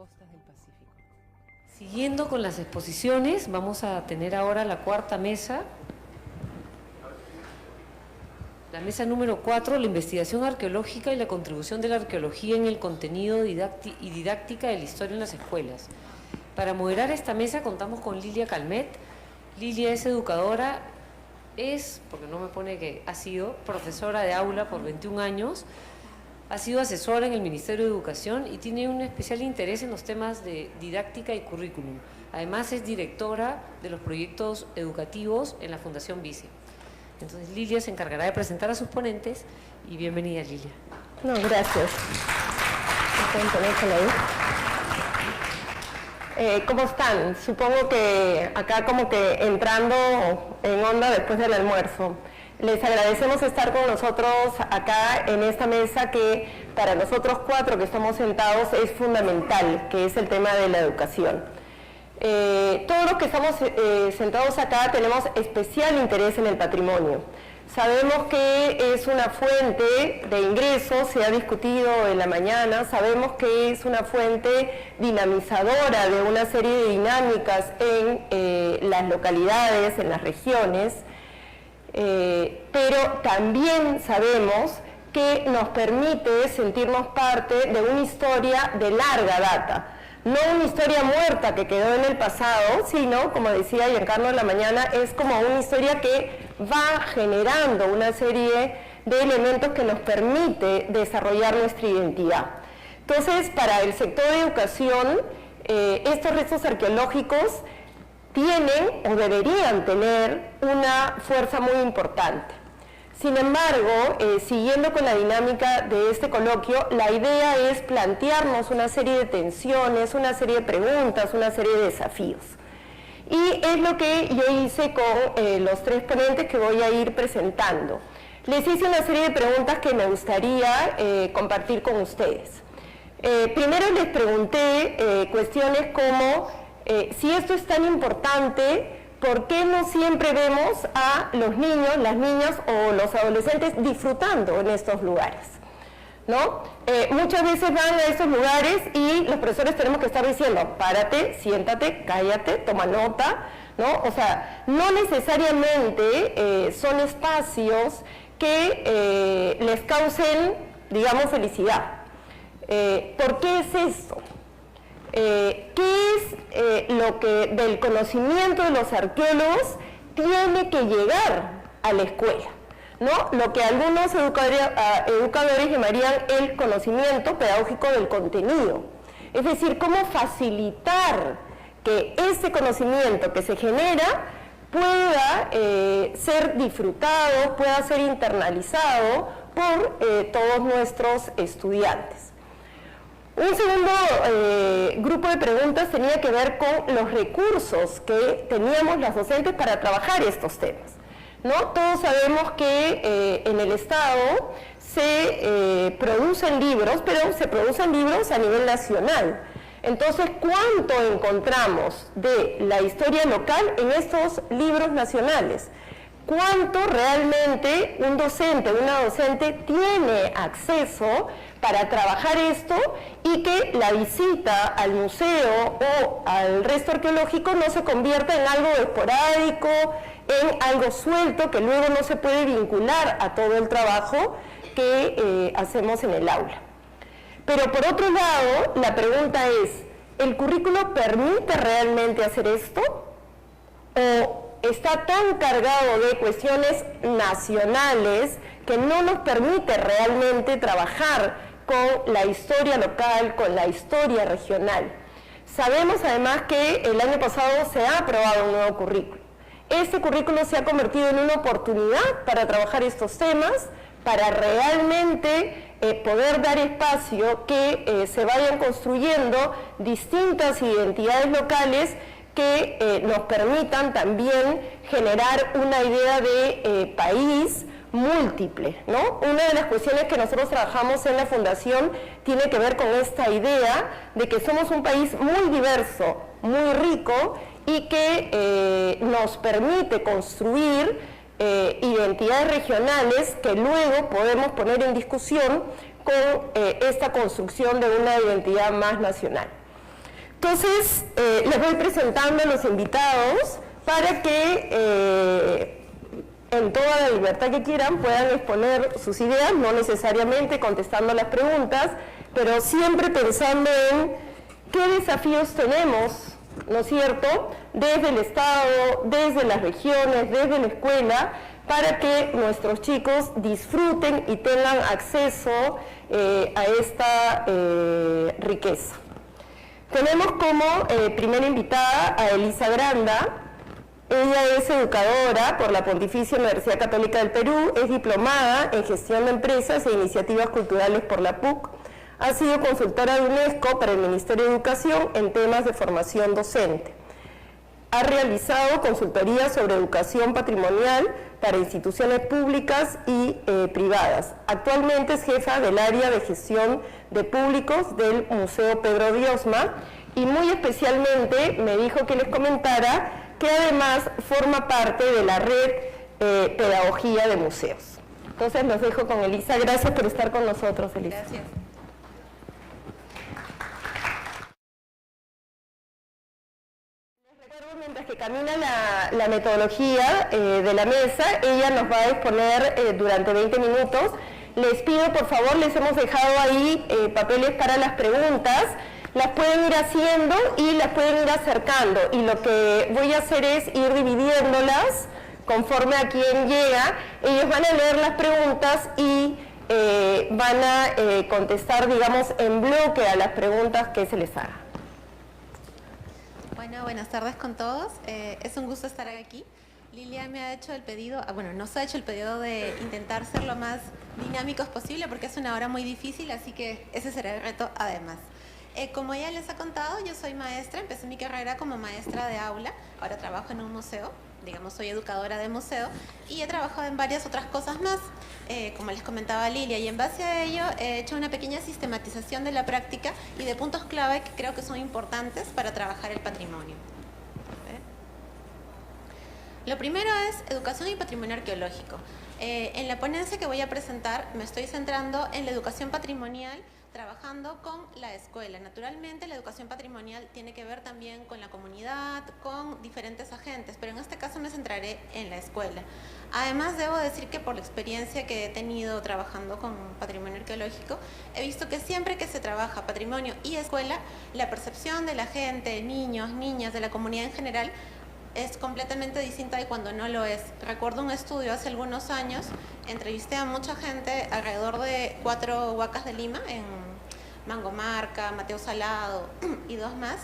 costas del Pacífico. Siguiendo con las exposiciones, vamos a tener ahora la cuarta mesa. La mesa número 4, la investigación arqueológica y la contribución de la arqueología en el contenido y didáctica de la historia en las escuelas. Para moderar esta mesa contamos con Lilia Calmet. Lilia es educadora, porque no me pone que ha sido profesora de aula por 21 años, ha sido asesora en el Ministerio de Educación y tiene un especial interés en los temas de didáctica y currículum. Además es directora de los proyectos educativos en la Fundación Vice. Entonces Lilia se encargará de presentar a sus ponentes y bienvenida, Lilia. No, gracias. ¿Cómo están? Supongo que acá como que entrando en onda después del almuerzo. Les agradecemos estar con nosotros acá en esta mesa que para nosotros 4 que estamos sentados es fundamental, que es el tema de la educación. Todos los que estamos sentados acá tenemos especial interés en el patrimonio. Sabemos que es una fuente de ingresos, se ha discutido en la mañana, sabemos que es una fuente dinamizadora de una serie de dinámicas en las localidades, en las regiones, pero también sabemos que nos permite sentirnos parte de una historia de larga data. No una historia muerta que quedó en el pasado, sino, como decía Giancarlo en la mañana, es como una historia que va generando una serie de elementos que nos permite desarrollar nuestra identidad. Entonces, para el sector de educación, estos restos arqueológicos tienen o deberían tener una fuerza muy importante. Sin embargo, siguiendo con la dinámica de este coloquio, la idea es plantearnos una serie de tensiones, una serie de preguntas, una serie de desafíos. Y es lo que yo hice con los 3 ponentes que voy a ir presentando. Les hice una serie de preguntas que me gustaría compartir con ustedes. Primero les pregunté cuestiones como si esto es tan importante, ¿por qué no siempre vemos a los niños, las niñas o los adolescentes disfrutando en estos lugares? ¿No? Muchas veces van a estos lugares y los profesores tenemos que estar diciendo, párate, siéntate, cállate, toma nota, ¿no? O sea, no necesariamente son espacios que les causen, digamos, felicidad. ¿Por qué es esto? ¿Qué es lo que del conocimiento de los arqueólogos tiene que llegar a la escuela? ¿No? Lo que algunos educadores llamarían el conocimiento pedagógico del contenido. Es decir, cómo facilitar que ese conocimiento que se genera pueda ser disfrutado, pueda ser internalizado por todos nuestros estudiantes. Un segundo grupo de preguntas tenía que ver con los recursos que teníamos las docentes para trabajar estos temas, ¿no? Todos sabemos que en el Estado se producen libros, pero se producen libros a nivel nacional. Entonces, ¿cuánto encontramos de la historia local en estos libros nacionales? ¿Cuánto realmente un docente, una docente tiene acceso para trabajar esto y que la visita al museo o al resto arqueológico no se convierta en algo esporádico, en algo suelto que luego no se puede vincular a todo el trabajo que hacemos en el aula? Pero por otro lado, la pregunta es, ¿el currículo permite realmente hacer esto? ¿O está tan cargado de cuestiones nacionales que no nos permite realmente trabajar con la historia local, con la historia regional? Sabemos además que el año pasado se ha aprobado un nuevo currículo. Este currículo se ha convertido en una oportunidad para trabajar estos temas, para realmente poder dar espacio que se vayan construyendo distintas identidades locales que nos permitan también generar una idea de país múltiple, ¿no? Una de las cuestiones que nosotros trabajamos en la Fundación tiene que ver con esta idea de que somos un país muy diverso, muy rico y que nos permite construir identidades regionales que luego podemos poner en discusión con esta construcción de una identidad más nacional. Entonces, les voy presentando a los invitados para que en toda la libertad que quieran puedan exponer sus ideas, no necesariamente contestando las preguntas, pero siempre pensando en qué desafíos tenemos, ¿no es cierto?, desde el Estado, desde las regiones, desde la escuela, para que nuestros chicos disfruten y tengan acceso a esta riqueza. Tenemos como primera invitada a Elisa Granda. Ella es educadora por la Pontificia Universidad Católica del Perú, es diplomada en Gestión de Empresas e Iniciativas Culturales por la PUC, ha sido consultora de UNESCO para el Ministerio de Educación en temas de formación docente. Ha realizado consultorías sobre educación patrimonial para instituciones públicas y privadas. Actualmente es jefa del área de gestión de públicos del Museo Pedro Diosma y muy especialmente me dijo que les comentara que además forma parte de la red Pedagogía de Museos. Entonces los dejo con Elisa. Gracias por estar con nosotros, Elisa. Gracias. Mientras que camina la metodología de la mesa, ella nos va a exponer durante 20 minutos. Les pido, por favor, les hemos dejado ahí papeles para las preguntas. Las pueden ir haciendo y las pueden ir acercando. Y lo que voy a hacer es ir dividiéndolas conforme a quien llega. Ellos van a leer las preguntas y van a contestar, digamos, en bloque a las preguntas que se les haga. Bueno, buenas tardes con todos. Es un gusto estar aquí. Lilia me ha hecho el pedido, bueno, nos ha hecho el pedido de intentar ser lo más dinámicos posible porque es una hora muy difícil, así que ese será el reto además. Como ella les ha contado, yo soy maestra, empecé mi carrera como maestra de aula, ahora trabajo en un museo, digamos soy educadora de museo y he trabajado en varias otras cosas más, como les comentaba Lilia, y en base a ello he hecho una pequeña sistematización de la práctica y de puntos clave que creo que son importantes para trabajar el patrimonio. Lo primero es educación y patrimonio arqueológico. En la ponencia que voy a presentar me estoy centrando en la educación patrimonial trabajando con la escuela. Naturalmente la educación patrimonial tiene que ver también con la comunidad, con diferentes agentes, pero en este caso me centraré en la escuela. Además debo decir que por la experiencia que he tenido trabajando con patrimonio arqueológico, he visto que siempre que se trabaja patrimonio y escuela, la percepción de la gente, niños, niñas, de la comunidad en general, es completamente distinta de cuando no lo es. Recuerdo un estudio hace algunos años, entrevisté a mucha gente alrededor de 4 huacas de Lima, en Mangomarca, Mateo Salado y 2 más,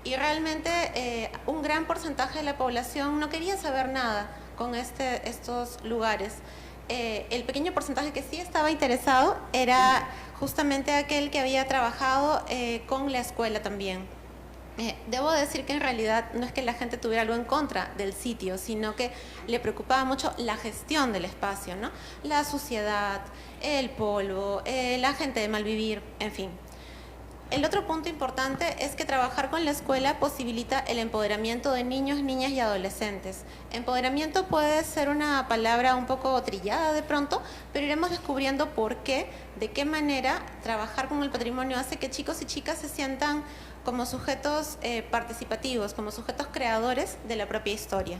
y realmente un gran porcentaje de la población no quería saber nada con estos lugares. El pequeño porcentaje que sí estaba interesado era justamente aquel que había trabajado con la escuela también. Debo decir que en realidad no es que la gente tuviera algo en contra del sitio, sino que le preocupaba mucho la gestión del espacio, ¿no? La suciedad, el polvo, la gente de mal vivir, en fin. El otro punto importante es que trabajar con la escuela posibilita el empoderamiento de niños, niñas y adolescentes. Empoderamiento puede ser una palabra un poco trillada de pronto, pero iremos descubriendo por qué, de qué manera trabajar con el patrimonio hace que chicos y chicas se sientan como sujetos participativos, como sujetos creadores de la propia historia.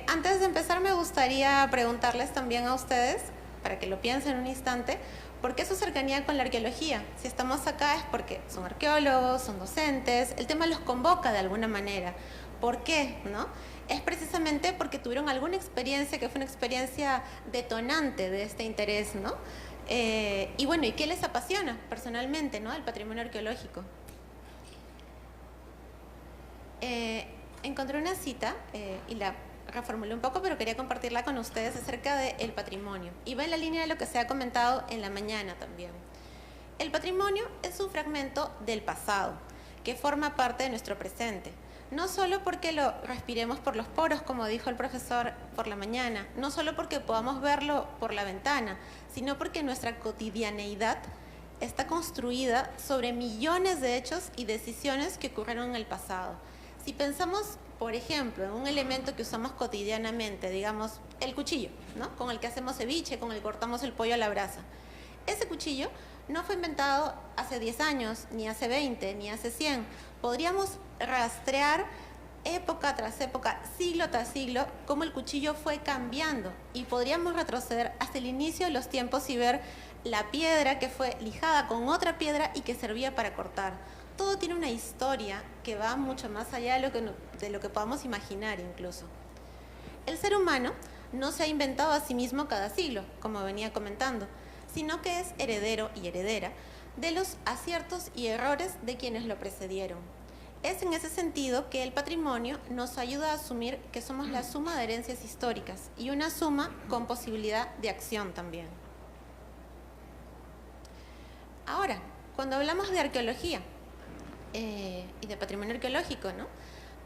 Antes de empezar me gustaría preguntarles también a ustedes, para que lo piensen un instante, ¿por qué su cercanía con la arqueología? Si estamos acá es porque son arqueólogos, son docentes, el tema los convoca de alguna manera. ¿Por qué? ¿No? Es precisamente porque tuvieron alguna experiencia que fue una experiencia detonante de este interés, ¿no? Y bueno, ¿y qué les apasiona personalmente, ¿no?, el patrimonio arqueológico? Encontré una cita y la reformulé un poco, pero quería compartirla con ustedes acerca del patrimonio. Y va en la línea de lo que se ha comentado en la mañana también. El patrimonio es un fragmento del pasado que forma parte de nuestro presente. No solo porque lo respiremos por los poros, como dijo el profesor por la mañana, no solo porque podamos verlo por la ventana, sino porque nuestra cotidianeidad está construida sobre millones de hechos y decisiones que ocurrieron en el pasado. Si pensamos, por ejemplo, en un elemento que usamos cotidianamente, digamos, el cuchillo, ¿no?, con el que hacemos ceviche, con el que cortamos el pollo a la brasa. Ese cuchillo no fue inventado hace 10 años, ni hace 20, ni hace 100. Podríamos rastrear época tras época, siglo tras siglo, cómo el cuchillo fue cambiando, y podríamos retroceder hasta el inicio de los tiempos y ver la piedra que fue lijada con otra piedra y que servía para cortar. Todo tiene una historia que va mucho más allá de lo que podamos imaginar incluso. El ser humano no se ha inventado a sí mismo cada siglo, como venía comentando, sino que es heredero y heredera de los aciertos y errores de quienes lo precedieron. Es en ese sentido que el patrimonio nos ayuda a asumir que somos la suma de herencias históricas y una suma con posibilidad de acción también. Ahora, cuando hablamos de arqueología y de patrimonio arqueológico, ¿no?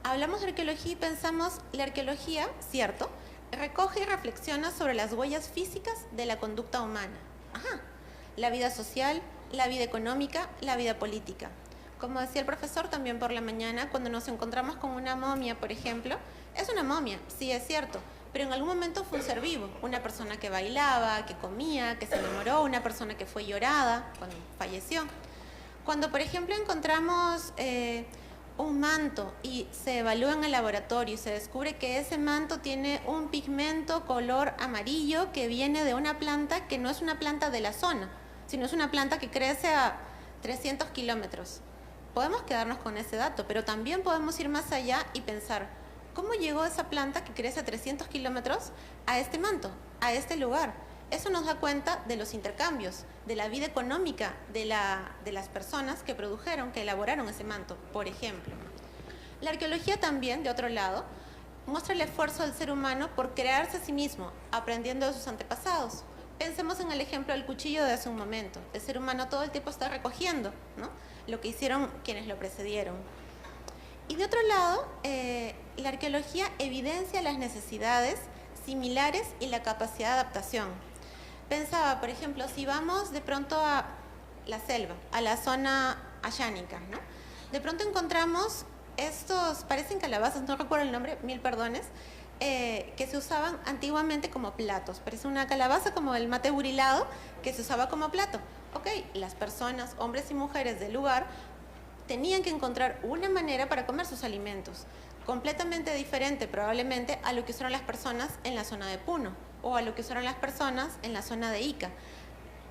Hablamos de arqueología y pensamos, la arqueología, cierto, recoge y reflexiona sobre las huellas físicas de la conducta humana. Ajá. La vida social, la vida económica, la vida política. Como decía el profesor también por la mañana, cuando nos encontramos con una momia, por ejemplo, es una momia, sí es cierto, pero en algún momento fue un ser vivo, una persona que bailaba, que comía, que se enamoró, una persona que fue llorada cuando falleció. Cuando, por ejemplo, encontramos un manto y se evalúa en el laboratorio y se descubre que ese manto tiene un pigmento color amarillo que viene de una planta que no es una planta de la zona, sino es una planta que crece a 300 kilómetros. Podemos quedarnos con ese dato, pero también podemos ir más allá y pensar, ¿cómo llegó esa planta que crece a 300 kilómetros a este manto, a este lugar? Eso nos da cuenta de los intercambios, de la vida económica de las personas que produjeron, que elaboraron ese manto, por ejemplo. La arqueología también, de otro lado, muestra el esfuerzo del ser humano por crearse a sí mismo, aprendiendo de sus antepasados. Pensemos en el ejemplo del cuchillo de hace un momento. El ser humano todo el tiempo está recogiendo, ¿no?, lo que hicieron quienes lo precedieron. Y de otro lado, la arqueología evidencia las necesidades similares y la capacidad de adaptación. Pensaba, por ejemplo, si vamos de pronto a la selva, a la zona ayánica, ¿no?, de pronto encontramos estos, parecen calabazas, no recuerdo el nombre, mil perdones, que se usaban antiguamente como platos. Parece una calabaza como el mate burilado que se usaba como plato. Ok, las personas, hombres y mujeres del lugar, tenían que encontrar una manera para comer sus alimentos, completamente diferente probablemente a lo que usaron las personas en la zona de Puno o a lo que usaron las personas en la zona de Ica.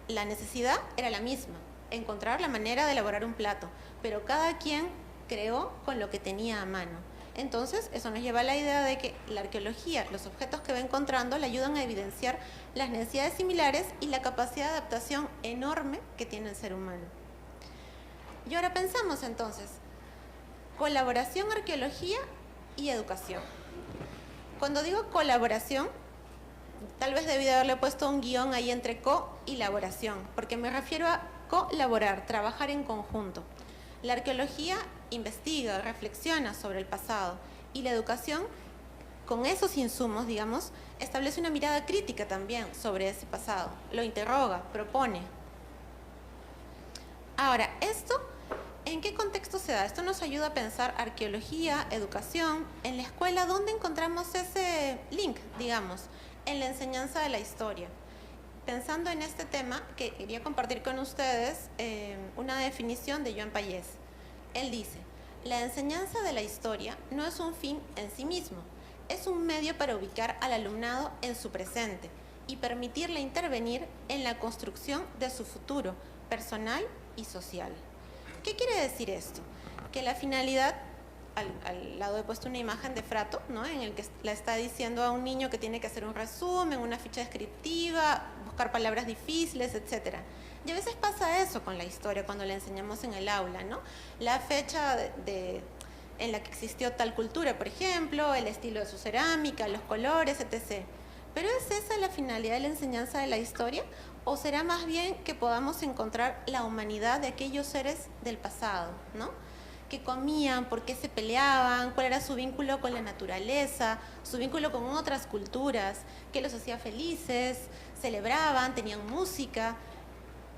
La necesidad era la misma, encontrar la manera de elaborar un plato, pero cada quien creó con lo que tenía a mano. Entonces, eso nos lleva a la idea de que la arqueología, los objetos que va encontrando, le ayudan a evidenciar las necesidades similares y la capacidad de adaptación enorme que tiene el ser humano. Y ahora pensamos entonces, colaboración, arqueología y educación. Cuando digo colaboración, tal vez debí de haberle puesto un guión ahí entre co y laboración, porque me refiero a colaborar, trabajar en conjunto. La arqueología investiga, reflexiona sobre el pasado, y la educación, con esos insumos, digamos, establece una mirada crítica también sobre ese pasado, lo interroga, propone. Ahora, ¿esto en qué contexto se da? Esto nos ayuda a pensar arqueología, educación, en la escuela, ¿dónde encontramos ese link, digamos? En la enseñanza de la historia. Pensando en este tema, que quería compartir con ustedes una definición de Joan Pallés. Él dice, la enseñanza de la historia no es un fin en sí mismo, es un medio para ubicar al alumnado en su presente y permitirle intervenir en la construcción de su futuro personal y social. ¿Qué quiere decir esto? Que la finalidad, al lado he puesto una imagen de Frato, ¿no?, en el que le está diciendo a un niño que tiene que hacer un resumen, una ficha descriptiva, buscar palabras difíciles, etc. Y a veces pasa eso con la historia cuando la enseñamos en el aula, ¿no? La fecha en la que existió tal cultura, por ejemplo, el estilo de su cerámica, los colores, etc. ¿Pero es esa la finalidad de la enseñanza de la historia? ¿O será más bien que podamos encontrar la humanidad de aquellos seres del pasado, ¿no?, que comían, por qué se peleaban, cuál era su vínculo con la naturaleza, su vínculo con otras culturas, qué los hacía felices, celebraban, tenían música?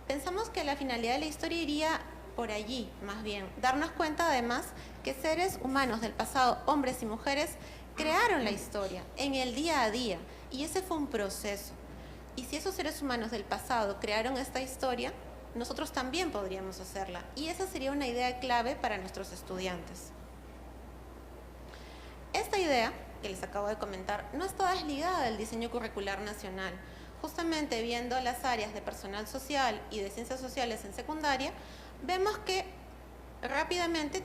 Pensamos que la finalidad de la historia iría por allí, más bien. Darnos cuenta, además, que seres humanos del pasado, hombres y mujeres, crearon la historia en el día a día, y ese fue un proceso. Y si esos seres humanos del pasado crearon esta historia, nosotros también podríamos hacerla. Y esa sería una idea clave para nuestros estudiantes. Esta idea que les acabo de comentar no está desligada del diseño curricular nacional. Justamente viendo las áreas de personal social y de ciencias sociales en secundaria, vemos que rápidamente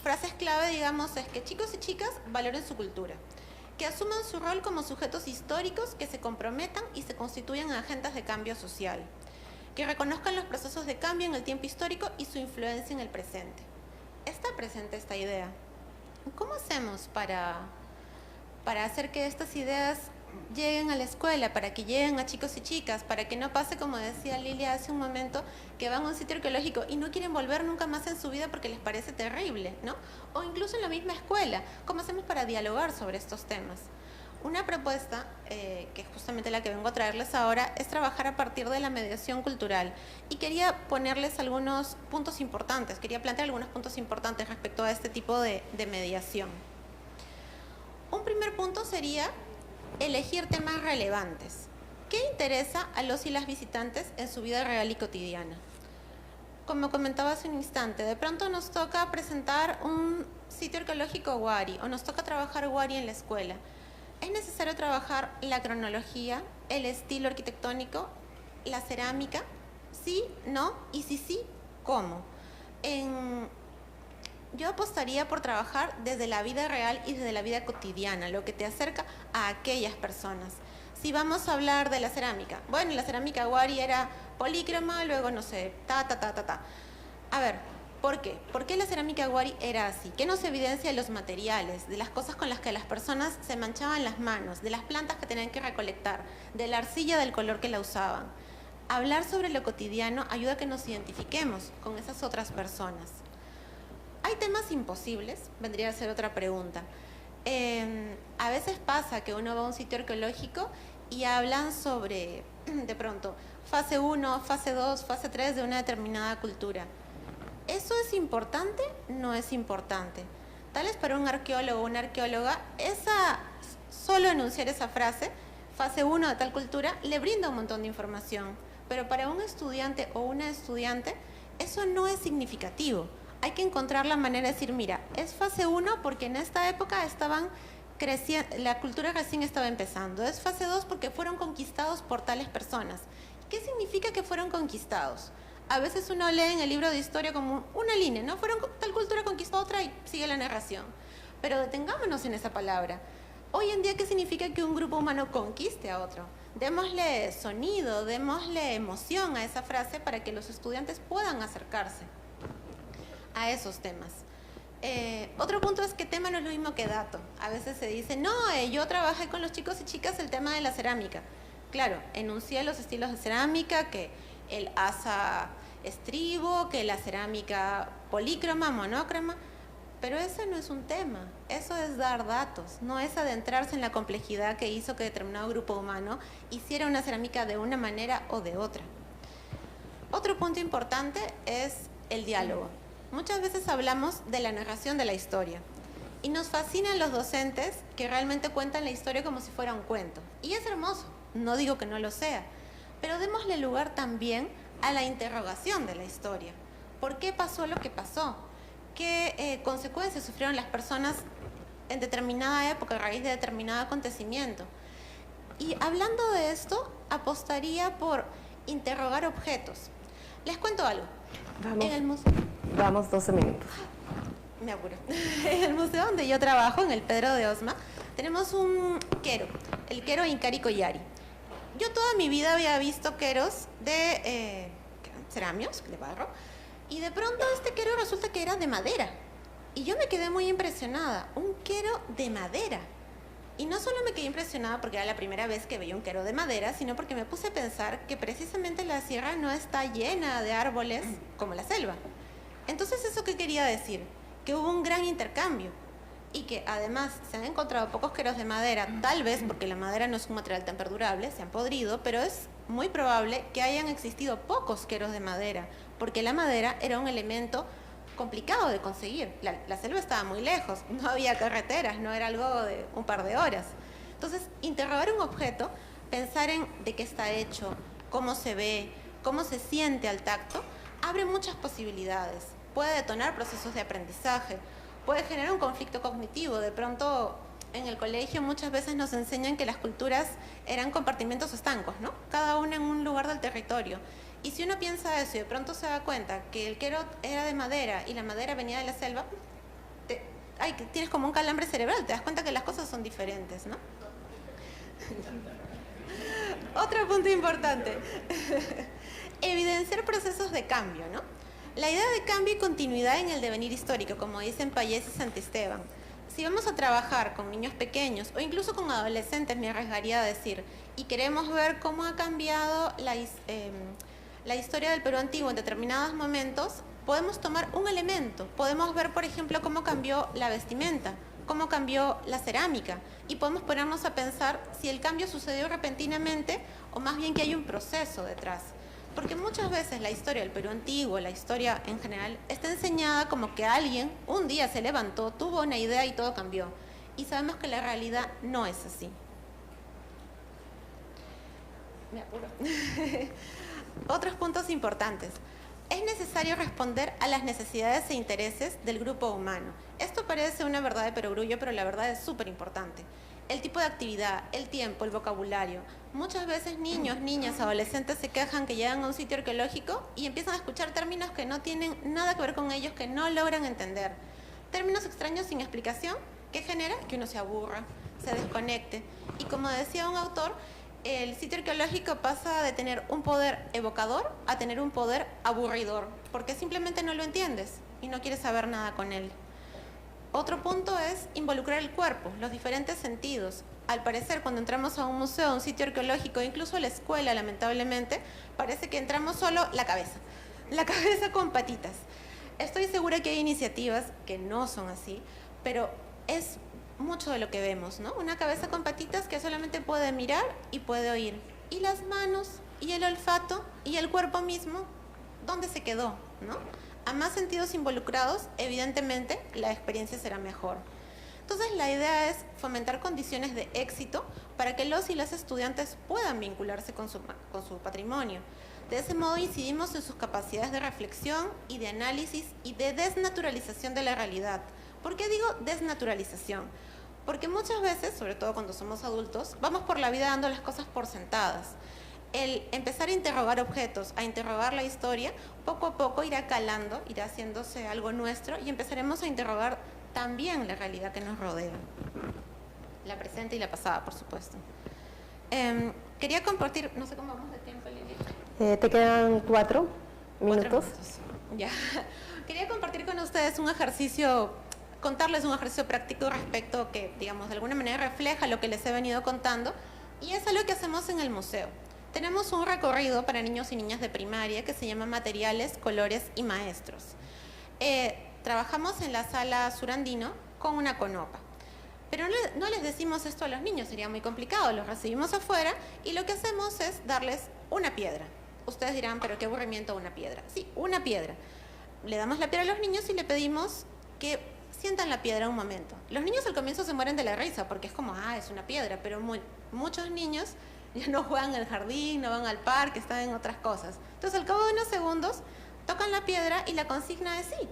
frases clave, digamos, es que chicos y chicas valoren su cultura, que asuman su rol como sujetos históricos, que se comprometan y se constituyan agentes de cambio social, que reconozcan los procesos de cambio en el tiempo histórico y su influencia en el presente. Está presente esta idea. ¿Cómo hacemos para hacer que estas ideas lleguen a la escuela, para que lleguen a chicos y chicas, para que no pase, como decía Lilia hace un momento, que van a un sitio arqueológico y no quieren volver nunca más en su vida porque les parece terrible, ¿no? O incluso en la misma escuela, ¿cómo hacemos para dialogar sobre estos temas? Una propuesta, que es justamente la que vengo a traerles ahora, es trabajar a partir de la mediación cultural. Y quería ponerles algunos puntos importantes, quería plantear algunos puntos importantes respecto a este tipo de mediación. Un primer punto sería elegir temas relevantes. ¿Qué interesa a los y las visitantes en su vida real y cotidiana? Como comentaba hace un instante, de pronto nos toca presentar un sitio arqueológico Huari o nos toca trabajar Huari en la escuela. ¿Es necesario trabajar la cronología, el estilo arquitectónico, la cerámica? ¿Sí? ¿No? Y si sí, ¿cómo? Yo apostaría por trabajar desde la vida real y desde la vida cotidiana, lo que te acerca a aquellas personas. Si vamos a hablar de la cerámica, bueno, la cerámica Huari era polícroma, luego no sé, A ver, ¿por qué? ¿Por qué la cerámica Huari era así? ¿Qué nos evidencia de los materiales, de las cosas con las que las personas se manchaban las manos, de las plantas que tenían que recolectar, de la arcilla del color que la usaban? Hablar sobre lo cotidiano ayuda a que nos identifiquemos con esas otras personas. ¿Hay temas imposibles? Vendría a ser otra pregunta. A veces pasa que uno va a un sitio arqueológico y hablan sobre, de pronto, fase 1, fase 2, fase 3 de una determinada cultura. ¿Eso es importante? No es importante. Tal vez para un arqueólogo o una arqueóloga, solo enunciar esa frase, fase 1 de tal cultura, le brinda un montón de información. Pero para un estudiante o una estudiante, eso no es significativo. Hay que encontrar la manera de decir, mira, es fase 1 porque en esta época estaban creciendo, la cultura recién estaba empezando. Es fase 2 porque fueron conquistados por tales personas. ¿Qué significa que fueron conquistados? A veces uno lee en el libro de historia como una línea, ¿no? Tal cultura conquistó otra y sigue la narración. Pero detengámonos en esa palabra. Hoy en día, ¿qué significa que un grupo humano conquiste a otro? Démosle sonido, démosle emoción a esa frase para que los estudiantes puedan acercarse a esos temas. Otro punto es que tema no es lo mismo que dato. A veces se dice, no, yo trabajé con los chicos y chicas el tema de la cerámica. Claro, enuncié los estilos de cerámica, que el asa estribo, que la cerámica polícroma, monócroma, pero ese no es un tema, eso es dar datos, no es adentrarse en la complejidad que hizo que determinado grupo humano hiciera una cerámica de una manera o de otra. Otro punto importante es el diálogo. Muchas veces hablamos de la narración de la historia y nos fascinan los docentes que realmente cuentan la historia como si fuera un cuento. Y es hermoso, no digo que no lo sea, pero démosle lugar también a la interrogación de la historia. ¿Por qué pasó lo que pasó? ¿Qué consecuencias sufrieron las personas en determinada época a raíz de determinado acontecimiento? Y hablando de esto, apostaría por interrogar objetos. Les cuento algo. Vamos 12 minutos. Me apuro. En el museo donde yo trabajo, en el Pedro de Osma, tenemos un quero, el quero Incari Collari. Yo toda mi vida había visto queros de ceramios, de barro, y de pronto este quero resulta que era de madera. Y yo me quedé muy impresionada, un quero de madera. Y no solo me quedé impresionada porque era la primera vez que veía un quero de madera, sino porque me puse a pensar que precisamente la sierra no está llena de árboles como la selva. Entonces, ¿eso qué quería decir? Que hubo un gran intercambio y que además se han encontrado pocos queros de madera, tal vez porque la madera no es un material tan perdurable, se han podrido, pero es muy probable que hayan existido pocos queros de madera, porque la madera era un elemento complicado de conseguir. La selva estaba muy lejos, no había carreteras, no era algo de un par de horas. Entonces, interrogar un objeto, pensar en de qué está hecho, cómo se ve, cómo se siente al tacto, abre muchas posibilidades. Puede detonar procesos de aprendizaje, puede generar un conflicto cognitivo. De pronto, en el colegio muchas veces nos enseñan que las culturas eran compartimentos estancos, ¿no? Cada una en un lugar del territorio. Y si uno piensa eso y de pronto se da cuenta que el quero era de madera y la madera venía de la selva, tienes como un calambre cerebral, te das cuenta que las cosas son diferentes, ¿no? Otro punto importante, evidenciar procesos de cambio, ¿no? La idea de cambio y continuidad en el devenir histórico, como dicen Payés y Santisteban. Si vamos a trabajar con niños pequeños o incluso con adolescentes, me arriesgaría a decir, y queremos ver cómo ha cambiado la historia del Perú antiguo en determinados momentos, podemos tomar un elemento, podemos ver, por ejemplo, cómo cambió la vestimenta, cómo cambió la cerámica, y podemos ponernos a pensar si el cambio sucedió repentinamente o más bien que hay un proceso detrás. Porque muchas veces la historia del Perú antiguo, la historia en general, está enseñada como que alguien un día se levantó, tuvo una idea y todo cambió. Y sabemos que la realidad no es así. Me apuro. Otros puntos importantes. Es necesario responder a las necesidades e intereses del grupo humano. Esto parece una verdad de perogrullo, pero la verdad es súper importante. El tipo de actividad, el tiempo, el vocabulario. Muchas veces niños, niñas, adolescentes se quejan que llegan a un sitio arqueológico y empiezan a escuchar términos que no tienen nada que ver con ellos, que no logran entender. Términos extraños sin explicación que genera que uno se aburra, se desconecte. Y como decía un autor, el sitio arqueológico pasa de tener un poder evocador a tener un poder aburridor, porque simplemente no lo entiendes y no quieres saber nada con él. Otro punto es involucrar el cuerpo, los diferentes sentidos. Al parecer, cuando entramos a un museo, a un sitio arqueológico, incluso a la escuela, lamentablemente, parece que entramos solo la cabeza con patitas. Estoy segura que hay iniciativas que no son así, pero es mucho de lo que vemos, ¿no? Una cabeza con patitas que solamente puede mirar y puede oír. Y las manos, y el olfato, y el cuerpo mismo, ¿dónde se quedó, no? A más sentidos involucrados, evidentemente, la experiencia será mejor. Entonces, la idea es fomentar condiciones de éxito para que los y las estudiantes puedan vincularse con su patrimonio. De ese modo, incidimos en sus capacidades de reflexión y de análisis y de desnaturalización de la realidad. ¿Por qué digo desnaturalización? Porque muchas veces, sobre todo cuando somos adultos, vamos por la vida dando las cosas por sentadas. El empezar a interrogar objetos, a interrogar la historia, poco a poco irá calando, irá haciéndose algo nuestro y empezaremos a interrogar también la realidad que nos rodea. La presente y la pasada, por supuesto. Quería compartir, no sé cómo vamos de tiempo, Lili. Te quedan 4 minutos. Ya. Quería compartir con ustedes un ejercicio, contarles un ejercicio práctico respecto que, digamos, de alguna manera refleja lo que les he venido contando, y es algo que hacemos en el museo. Tenemos un recorrido para niños y niñas de primaria que se llama Materiales, Colores y Maestros. Trabajamos en la sala Surandino con una conopa. Pero no les decimos esto a los niños, sería muy complicado. Los recibimos afuera y lo que hacemos es darles una piedra. Ustedes dirán, pero qué aburrimiento una piedra. Sí, una piedra. Le damos la piedra a los niños y le pedimos que sientan la piedra un momento. Los niños al comienzo se mueren de la risa porque es como, es una piedra, pero muchos niños ya no juegan en el jardín, no van al parque, están en otras cosas. Entonces, al cabo de unos segundos, tocan la piedra y la consigna es sí,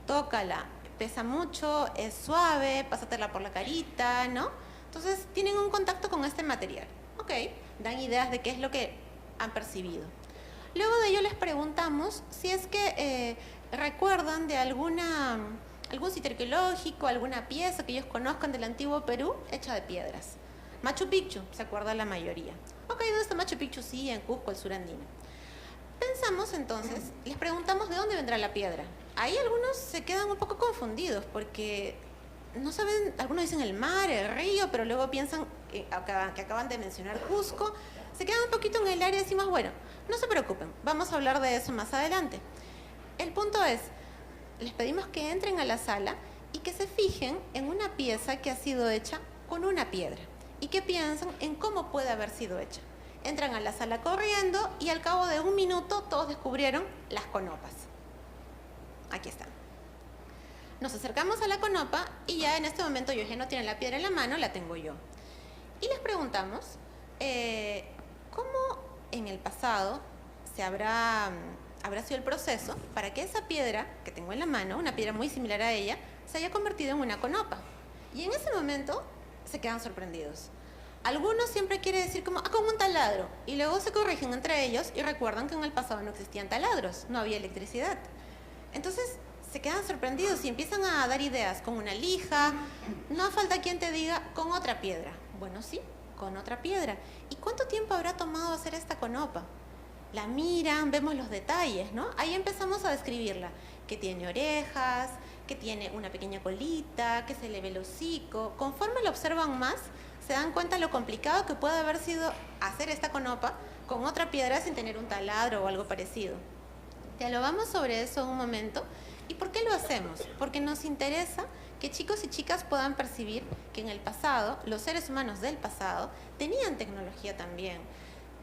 tócala, pesa mucho, es suave, pásatela por la carita, ¿no? Entonces, tienen un contacto con este material. Ok, dan ideas de qué es lo que han percibido. Luego de ello les preguntamos si es que recuerdan de algún sitio arqueológico, alguna pieza que ellos conozcan del antiguo Perú hecha de piedras. Machu Picchu, se acuerda la mayoría. Ok, ¿dónde está Machu Picchu? Sí, en Cusco, el Surandino. Pensamos entonces, les preguntamos de dónde vendrá la piedra. Ahí algunos se quedan un poco confundidos porque no saben, algunos dicen el mar, el río, pero luego piensan que acaban de mencionar Cusco. Se quedan un poquito en el área y decimos, bueno, no se preocupen, vamos a hablar de eso más adelante. El punto es, les pedimos que entren a la sala y que se fijen en una pieza que ha sido hecha con una piedra y que piensan en cómo puede haber sido hecha. Entran a la sala corriendo y al cabo de 1 minuto todos descubrieron las conopas. Aquí están. Nos acercamos a la conopa y ya en este momento ellos ya no tienen la piedra en la mano, la tengo yo. Y les preguntamos cómo en el pasado habrá sido el proceso para que esa piedra que tengo en la mano, una piedra muy similar a ella, se haya convertido en una conopa. Y en ese momento se quedan sorprendidos. Algunos siempre quieren decir como, con un taladro, y luego se corrigen entre ellos y recuerdan que en el pasado no existían taladros, no había electricidad. Entonces se quedan sorprendidos y empiezan a dar ideas con una lija, no falta quien te diga con otra piedra. Bueno, sí, con otra piedra. ¿Y cuánto tiempo habrá tomado hacer esta conopa? La miran, vemos los detalles, ¿no? Ahí empezamos a describirla, que tiene orejas, que tiene una pequeña colita, que se le ve el hocico. Conforme lo observan más, se dan cuenta lo complicado que puede haber sido hacer esta conopa con otra piedra sin tener un taladro o algo parecido. Dialogamos sobre eso un momento. ¿Y por qué lo hacemos? Porque nos interesa que chicos y chicas puedan percibir que en el pasado, los seres humanos del pasado, tenían tecnología también.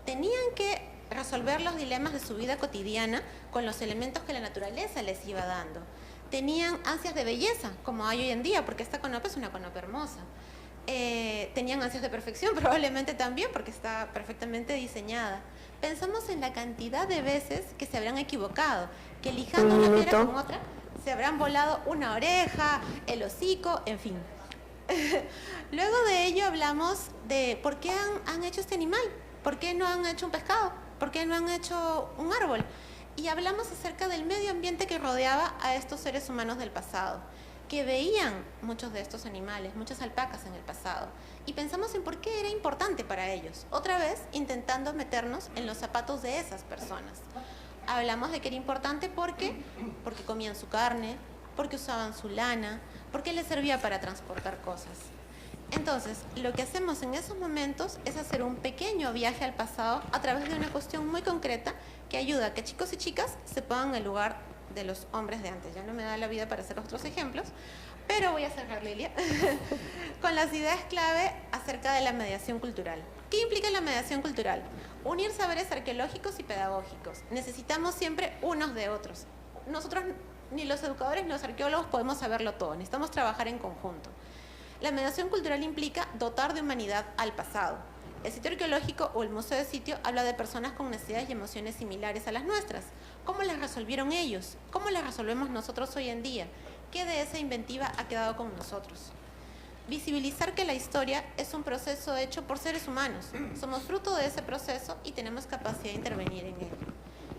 Tenían que resolver los dilemas de su vida cotidiana con los elementos que la naturaleza les iba dando. Tenían ansias de belleza, como hay hoy en día, porque esta conopa es una conopa hermosa. Tenían ansias de perfección, probablemente también, porque está perfectamente diseñada. Pensamos en la cantidad de veces que se habrán equivocado, que lijando una piedra con otra, se habrán volado una oreja, el hocico, en fin. Luego de ello hablamos de por qué han hecho este animal, por qué no han hecho un pescado, por qué no han hecho un árbol. Y hablamos acerca del medio ambiente que rodeaba a estos seres humanos del pasado, que veían muchos de estos animales, muchas alpacas en el pasado, y pensamos en por qué era importante para ellos, otra vez intentando meternos en los zapatos de esas personas. Hablamos de que era importante porque comían su carne, porque usaban su lana, porque les servía para transportar cosas. Entonces, lo que hacemos en esos momentos es hacer un pequeño viaje al pasado a través de una cuestión muy concreta que ayuda a que chicos y chicas se pongan en el lugar de los hombres de antes. Ya no me da la vida para hacer otros ejemplos, pero voy a cerrar, Lilia, con las ideas clave acerca de la mediación cultural. ¿Qué implica la mediación cultural? Unir saberes arqueológicos y pedagógicos. Necesitamos siempre unos de otros. Nosotros, ni los educadores ni los arqueólogos, podemos saberlo todo. Necesitamos trabajar en conjunto. La mediación cultural implica dotar de humanidad al pasado. El sitio arqueológico o el museo de sitio habla de personas con necesidades y emociones similares a las nuestras. ¿Cómo las resolvieron ellos? ¿Cómo las resolvemos nosotros hoy en día? ¿Qué de esa inventiva ha quedado con nosotros? Visibilizar que la historia es un proceso hecho por seres humanos. Somos fruto de ese proceso y tenemos capacidad de intervenir en él.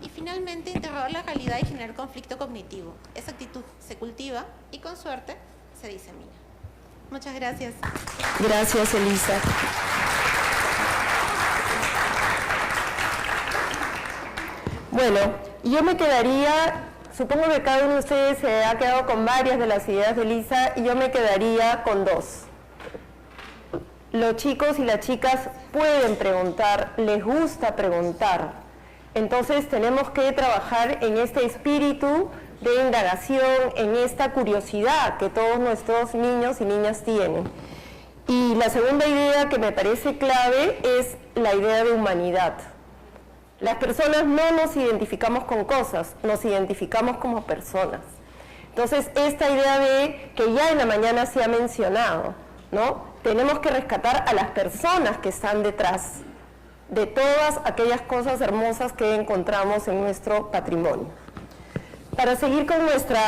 Y finalmente, interrogar la realidad y generar conflicto cognitivo. Esa actitud se cultiva y con suerte se disemina. Muchas gracias. Gracias, Elisa. Bueno, yo me quedaría, supongo que cada uno de ustedes se ha quedado con varias de las ideas de Elisa y yo me quedaría con dos. Los chicos y las chicas pueden preguntar, les gusta preguntar. Entonces tenemos que trabajar en este espíritu de indagación, en esta curiosidad que todos nuestros niños y niñas tienen. Y la segunda idea que me parece clave es la idea de humanidad. Las personas no nos identificamos con cosas, nos identificamos como personas. Entonces, esta idea de que ya en la mañana se ha mencionado, ¿no? Tenemos que rescatar a las personas que están detrás de todas aquellas cosas hermosas que encontramos en nuestro patrimonio. Para seguir con nuestra